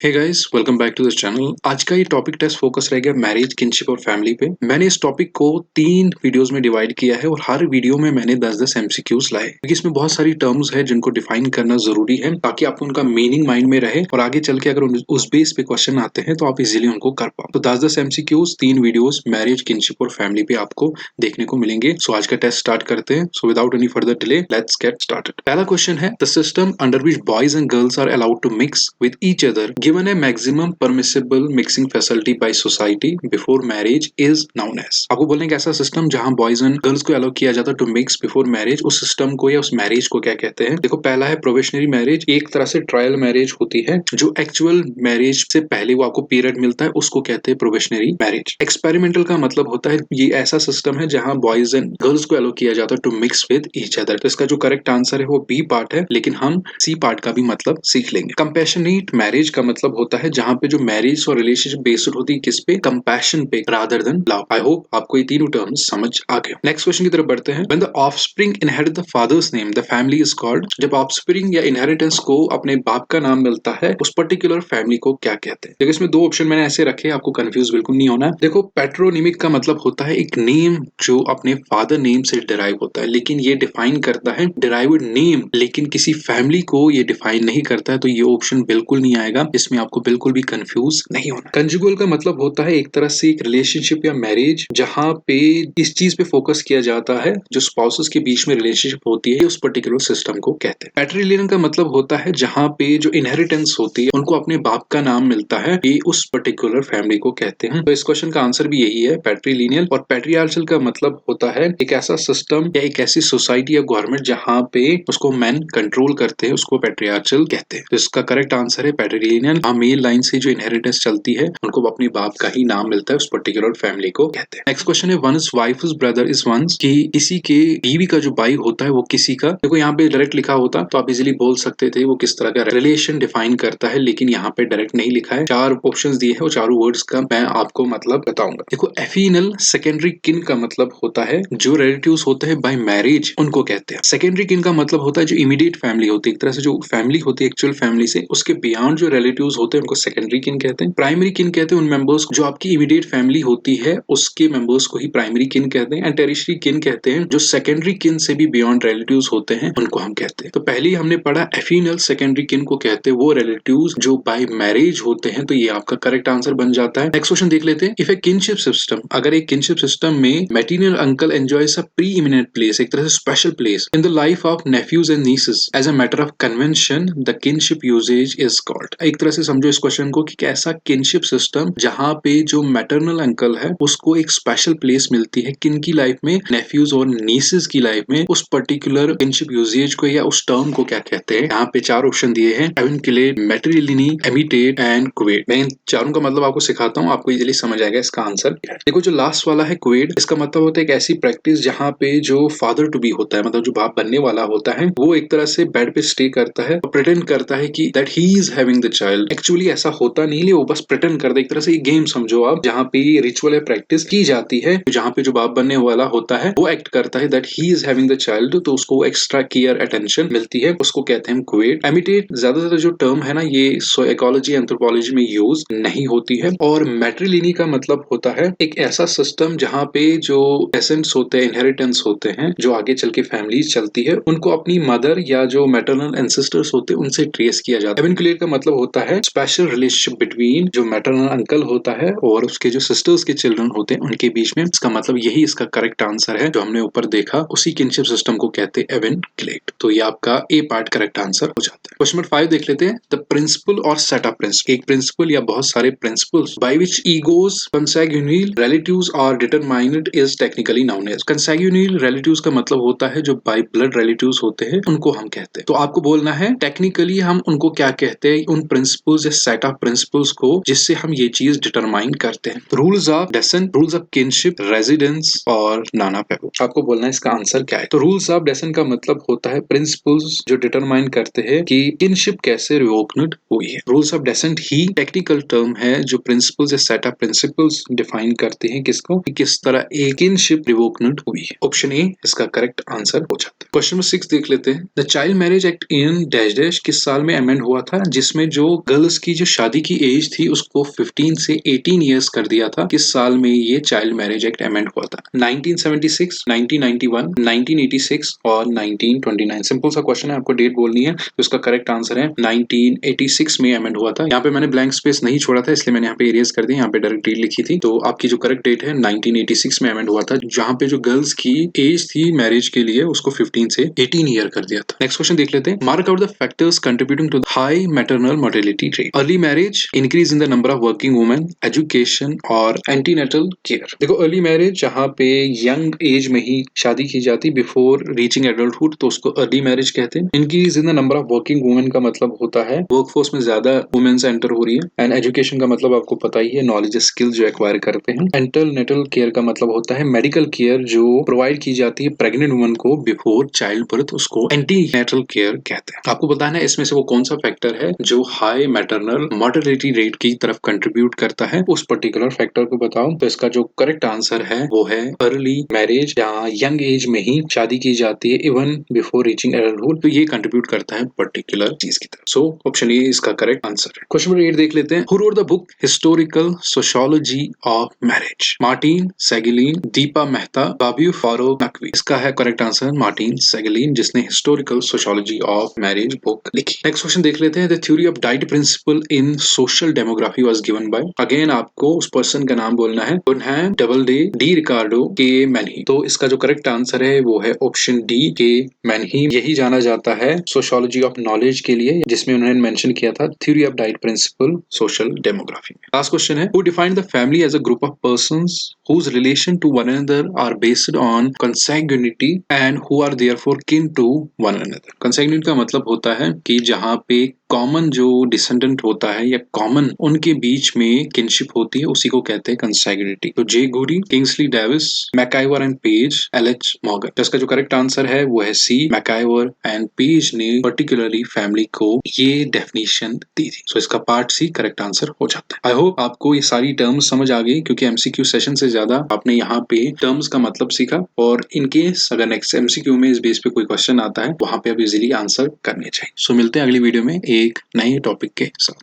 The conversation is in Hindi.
Hey guys, welcome back to this channel. आज का ये टॉपिक टेस्ट फोकस रहेगा मैरिज, किनशिप और फैमिली पे। मैंने इस टॉपिक को 3 वीडियोस में डिवाइड किया है और हर वीडियो में मैंने 10-10 एमसीक्यूज लाए क्योंकि इसमें बहुत सारी टर्म्स है जिनको डिफाइन करना जरूरी है ताकि आपको उनका मीनिंग माइंड में रहे और आगे चल के अगर उस बेस पे क्वेश्चन आते हैं तो आप इजीली उनको कर पाओ। तो 10-10 एमसीक्यूज 3 वीडियोस मैरिज, किनशिप और फैमिली पे आपको देखने को मिलेंगे। सो आज का टेस्ट स्टार्ट करते हैं। So without any further delay let's get started. पहला क्वेश्चन है, the system under which boys and girls are allowed to mix with each other given a maximum permissible mixing facility by society before marriage is known as। आपको बोलने का ऐसा सिस्टम जहां बॉयज एंड गर्ल्स को अलाउ किया जाता है टू मिक्स बिफोर मैरिज, उस सिस्टम को या उस मैरिज को क्या कहते हैं। देखो, पहला है प्रोबेशनरी मैरिज। एक तरह से ट्रायल मैरिज होती है। जो एक्चुअल मैरिज से पहले वो आपको पीरियड मिलता है उसको कहते हैं प्रोबेशनरी मैरिज। एक्सपेरिमेंटल का मतलब होता है ये ऐसा सिस्टम है जहां बॉयज एंड गर्ल्स को अलाउ किया जाता है to mix with each other. तो इसका जो करेक्ट आंसर है वो बी पार्ट है, लेकिन हम सी पार्ट का भी मतलब सीख लेंगे। कंपैशनेट मैरिज का मतलब होता है जहां पे जो मैरिज और रिलेशनशिप बेस्ड होती है किस पे, कंपैशन पे rather than love. I hope आपको ये तीनों टर्म्स समझ आ गए। नेक्स्ट क्वेश्चन की तरफ बढ़ते हैं। When the offspring inherit the father's name the family is called. जब ऑफस्प्रिंग या इनहेरिटेंस को अपने बाप का नाम मिलता है उस पर्टिकुलर फैमिली को क्या कहते हैं। देखो, इसमें 2 ऑप्शन मैंने ऐसे रखे, आपको कंफ्यूज बिल्कुल नहीं होना। देखो, पैट्रोनिमिक का मतलब होता है एक नेम जो अपने फादर नेम से डिराइव होता है, लेकिन ये डिफाइन करता है डिराइव्ड नेम, लेकिन किसी फैमिली को ये डिफाइन नहीं करता है, तो ये ऑप्शन बिल्कुल नहीं आएगा। इसमें आपको बिल्कुल भी कंफ्यूज नहीं होना। कंजुगल का मतलब होता है एक तरह से एक रिलेशनशिप या मैरिज जहां पे इस चीज पे फोकस किया जाता है जो स्पाउसेस के बीच में रिलेशनशिप होती है, उस पर्टिकुलर सिस्टम को कहते हैं। पैट्रिलिनियन का मतलब होता है जहां पे जो इनहेरिटेंस होती है उनको अपने बाप का नाम मिलता है, ये उस पर्टिकुलर फैमिली को कहते हैं। तो इस क्वेश्चन का आंसर भी यही है, पैट्रिलिनियल। और पैट्रियार्चल का मतलब होता है एक ऐसा सिस्टम या एक ऐसी सोसाइटी या गवर्नमेंट जहां पे उसको मैन कंट्रोल करते हैं, उसको पैट्रियार्चल कहते हैं। तो इसका करेक्ट आंसर है पैट्रिलिनियल। मेल लाइन से जो इनहेरिटेंस चलती है उनको अपने बाप का ही नाम मिलता है, उस पर्टिकुलर फैमिली को कहते हैं। नेक्स्ट क्वेश्चन है, one's wife's brother is one's, कि किसी के बीवी का जो भाई होता है वो किसी का। देखो, यहाँ पे डायरेक्ट लिखा होता तो आप इजीली बोल सकते थे वो किस तरह का रिलेशन डिफाइन करता है, लेकिन यहाँ पे डायरेक्ट नहीं लिखा है। 4 ऑप्शंस दिए हैं और चारों वर्ड्स का मैं आपको मतलब बताऊंगा। देखो, एफिनल सेकेंडरी किन का मतलब होता है जो रिलेटिव्स होते हैं बाय मैरिज, उनको कहते हैं। सेकेंडरी किन का मतलब होता है जो इमीडिएट फैमिली होती है, एक तरह से जो फैमिली होती है एक्चुअल फैमिली से, उसके बियॉन्ड जो रिलेटिव्स होते हैं उनको सेकेंडरी किन कहते हैं। प्राइमरी किन कहते हैं उन मेंबर्स जो आपकी इमीडिएट फैमिली होती है उसके मेंबर्स को ही प्राइमरी किन कहते हैं। एंड टेरिशरी किन कहते हैं जो सेकेंडरी किन से भी बियॉन्ड रिलेटिव्स होते हैं, उनको हम कहते हैं। तो पहले ही हमने पढ़ा एफिनल सेकेंडरी किन को कहते हैं वो रिलेटिव्स जो बाय मैरिज होते हैं, तो ये आपका करेक्ट आंसर बन जाता है। नेक्स्ट क्वेश्चन देख लेते हैं। इफ ए किनशिप सिस्टम, अगर एक किनशिप सिस्टम में maternal uncle enjoys a preeminent place, एक तरह से special place in the life of nephews and nieces as a matter of convention, the kinship usages is called. एक तरह से समझो इस क्वेश्चन को कि ऐसा किनशिप सिस्टम जहां पे जो मैटरनल अंकल है उसको एक स्पेशल प्लेस मिलती है किन की लाइफ में, नेफ्यूज और नीसेस की लाइफ में, उस पर्टिकुलर किनशिप यूजेज को या उस टर्म को क्या कहते हैं। यहाँ पे 4 ऑप्शन दिए हैं, एविनक्लेट, मैट्रिलिनी, एमिटेट एंड कुवेट। मैं इन चारों का मतलब आपको सिखाता हूँ, आपको इजीली समझ आएगा इसका आंसर क्या है। देखो, जो लास्ट वाला है कुवेट, इसका मतलब होता है एक ऐसी प्रैक्टिस जहां पे जो फादर टू बी होता है, मतलब जो बाप बनने वाला होता है, वो एक तरह से बेड पे स्टे करता है और प्रिटेंड करता है कि that he is having the child. Actually ऐसा होता नहीं है, वो बस प्रिटेंड करता है। एक तरह से ये गेम समझो आप, जहाँ पे ये रिचुअल है, प्रैक्टिस की जाती है, जहाँ पे जो बाप बनने वाला होता है वो एक्ट करता है that he is having the child, तो उसको एक्स्ट्रा केयर अटेंशन मिलती है, उसको कहते हैं कुवेट। एमिटेट ज्यादातर जो टर्म है ना, ये साइकोलॉजी एंथ्रोपोलॉजी में यूज नहीं होती है। और मैट्रिलिनी का मतलब होता है एक ऐसा सिस्टम जहाँ पे जो एसेंट्स होते हैं, इनहेरिटेंस होते हैं, जो आगे चल के फैमिली चलती है, उनको अपनी मदर या जो मैटरनल एंसेस्टर्स होते हैं उनसे ट्रेस किया जाता है। एविनक्लेट का मतलब होता है स्पेशल रिलेशनशिप बिटवीन जो मैटरनल अंकल होता है और उसके जो सिस्टर्स के चिल्ड्रन होते हैं उनके बीच में। इसका मतलब यही इसका करेक्ट आंसर है जो हमने ऊपर देखा, उसी किनशिप सिस्टम को कहते हैं एविनक्लेट। तो ये आपका ए पार्ट करेक्ट आंसर हो जाता है। क्वेश्चन नंबर 5 देख लेते हैं। द प्रिंसिपल और सेट ऑफ प्रिंसिपल, एक प्रिंसिपल या बहुत सारे principles by which egos consanguineal relatives are determined is technically known as. Consanguineal relatives का मतलब होता है जो बाय ब्लड रिलेटिव्स होते हैं उनको हम कहते हैं। तो आपको बोलना है टेक्निकली हम उनको क्या कहते हैं, उन प्रिंसिपल्स या सेट ऑफ प्रिंसिपल्स को जिससे हम ये चीज डिटरमाइन करते हैं। Rules of descent, rules of kinship, residence और नाना पेपो। आपको बोलना है इसका आंसर क्या है। तो रूल्स ऑफ डेसेंट का मतलब होता है प्रिंसिपल्स जो डिटरमाइन करते हैं कि किनशिप कैसे रिवोक्ड हुई है। Rules of descent he technical term है जो प्रिंसिपल्स या सेट ऑफ प्रिंसिपल्स डिफाइन करते हैं किसको, कि किस तरह एक किनशिप रिवोक्ड हुई है। ऑप्शन ए इसका करेक्ट आंसर हो जाता है। क्वेश्चन नंबर 6 देख लेते हैं। The child marriage act in dash dash किस साल में अमेंड हुआ था, जिसमें जो गर्ल्स की जो शादी की एज थी उसको 15 से 18 ईयर्स कर दिया था। किस साल में ये चाइल्ड मैरिज एक्ट अमेंड हुआ था? 1976, 1991, 1986 और 1929। सिंपल सा क्वेश्चन है, आपको डेट बोलनी है। तो इसका करेक्ट आंसर है 1986 में अमेंड हुआ था। यहाँ पे मैंने ब्लैंक स्पेस नहीं छोड़ा था, इसलिए मैंने यहाँ पे एरियस कर दिया, यहाँ पे डायरेक्ट डेट लिखी थी। तो आपकी जो करेक्ट डेट है 1986 में अमेंड हुआ था, जहाँ पे जो गर्ल्स की एज थी मैरिज के लिए उसको 15 से 18 ईयर कर दिया था। नेक्स्ट क्वेश्चन देख लेते हैं। Mark out the factors contributing to high maternal mortality rate. Early marriage, increase in the number of working women, education और एंटीनेटल केयर। देखो, अर्ली मैरिज जहाँ पे यंग एज में ही शादी की जाती बिफोर रीचिंग एडल्टहुड, तो उसको अर्ली मैरिज कहते हैं। Increase in the number of working women का मतलब होता है वर्कफोर्स में ज्यादा वुमेन्स एंटर हो रही है। एंड एजुकेशन का मतलब आपको पता ही है, नॉलेज स्किल जो एक्वायर करते हैं। एंटीनेटल केयर का मतलब होता है मेडिकल केयर जो प्रोवाइड की जाती है प्रेग्नेंट वुमन को बिफोर चाइल्ड बर्थ, उसको एंटीनेटल केयर कहते हैं। आपको बताना है इसमें से वो कौन सा फैक्टर है जो हाई मैटरनल मोर्टेलिटी रेट की तरफ कंट्रीब्यूट करता है, उस पर्टिकुलर फैक्टर को बताओ। तो इसका जो करेक्ट आंसर है वो है अर्ली मैरिज, जहाँ यंग एज में ही शादी की जाती है इवन बिफोर रीचिंग एडल्टहुड, तो ये कंट्रीब्यूट करता है पर्टिकुलर चीज की तरफ। सो ऑप्शन ए इसका करेक्ट आंसर है। क्वेश्चन नंबर 8 देख लेते हैं। Who wrote the book historical sociology of marriage? Martine Segalen, Deepa Mehta, Babu Farooq Naqvi. इसका है करेक्ट आंसर मार्टिन सेगेलिन, जिसने historical sociology of marriage book लिखी। नेक्स्ट क्वेश्चन देख लेते हैं। The theory of diet principle in social demography was given by. Again आपको उस पर्सन का नाम बोलना है। बुनहैम, डबलडे, डी रिकार्डो, के मैनही। तो इसका जो करेक्ट आंसर है वो है ऑप्शन डी, के मैनही। यही जाना जाता है सोशियोलॉजी ऑफ नॉलेज के लिए, जिसमें उन्होंने मेंशन किया था theory of diet principal social demography में। लास्ट क्वेश्चन है। Who defined the family as a group of persons whose relation to one another are based on consanguinity and who are therefore kin to one another? consanguinity का मतलब होता है कि जहाँ पे कॉमन जो डिसेंडेंट होता है या कॉमन उनके बीच में किनशिप होती है, उसी को कहते हैं कंसैंग्यूनिटी। तो J Goody, Kingsley Davis, MacIver and Page, L H Morgan. तो इसका जो करेक्ट आंसर है वो है सी, मैकाइवर एंड पेज ने पर्टिकुलरली फैमिली को ये डेफिनेशन दी थी। सो इसका पार्ट सी करेक्ट आंसर हो जाता है। आई होप आपको ये सारी टर्म्स समझ आ गई, क्योंकि एमसीक्यू सेशन से ज्यादा आपने यहाँ पे टर्म्स का मतलब सीखा, और इनकेस अगर नेक्स्ट एमसीक्यू में इस बेस पे कोई क्वेश्चन आता है, वहां पे आप इजीली आंसर करने चाहिए। सो मिलते हैं अगली वीडियो में एक नए टॉपिक के साथ।